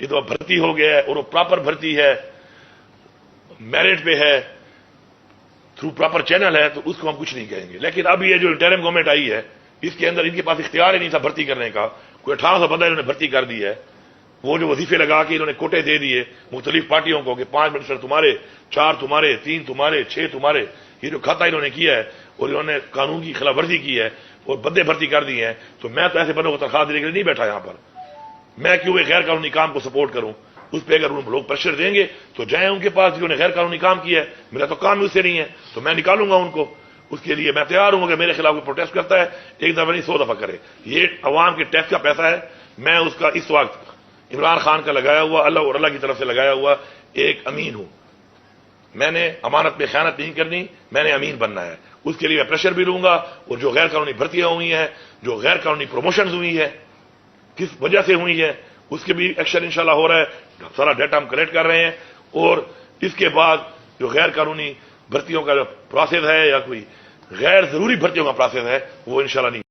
یہ تو بھرتی ہو گیا ہے اور وہ پراپر بھرتی ہے، میرٹ پہ ہے، تھرو پراپر چینل ہے، تو اس کو ہم کچھ نہیں کہیں گے۔ لیکن اب یہ جو انٹرم گورنمنٹ آئی ہے، اس کے اندر ان کے پاس اختیار ہی نہیں تھا بھرتی کرنے کا، کوئی 1800 بندہ انہوں نے بھرتی کر دی ہے، وہ جو وظیفے لگا کے انہوں نے کوٹے دے دیے مختلف پارٹیوں کو کہ 5 منسٹر تمہارے، 4 تمہارے، 3 تمہارے، 6 تمہارے، یہ جو کھاتا انہوں نے کیا ہے اور انہوں نے قانون کی خلاف ورزی کی ہے اور بندے بھرتی کر دیے ہیں، تو میں تو ایسے بندوں کو تنخواہ دینے کے لیے نہیں بیٹھا یہاں پر، میں کیوں ایک غیر قانونی کام کو سپورٹ کروں؟ اس پہ اگر لوگ پریشر دیں گے تو جائیں ان کے پاس جنہوں نے غیر قانونی کام کیا ہے، میرا تو کام ہی اس سے نہیں ہے، تو میں نکالوں گا ان کو، اس کے لیے میں تیار ہوں کہ میرے خلاف کوئی پروٹیسٹ کرتا ہے ایک دفعہ نہیں 100 دفعہ کرے، یہ عوام کے ٹیکس کا پیسہ ہے، میں اس کا اس وقت عمران خان کا لگایا ہوا، اللہ اور اللہ کی طرف سے لگایا ہوا ایک امین ہوں، میں نے امانت میں خیانت نہیں کرنی، میں نے امین بننا ہے، اس کے لیے میں پریشر بھی لوں گا، اور جو غیر قانونی بھرتیاں ہوئی ہیں، جو غیر قانونی پروموشنز ہوئی ہیں، کس وجہ سے ہوئی ہے اس کے بھی ایکشن انشاءاللہ ہو رہا ہے، سارا ڈیٹا ہم کلیکٹ کر رہے ہیں، اور اس کے بعد جو غیر قانونی بھرتیوں کا جو پروسیس ہے یا کوئی غیر ضروری بھرتیوں کا پروسیس ہے وہ انشاءاللہ نہیں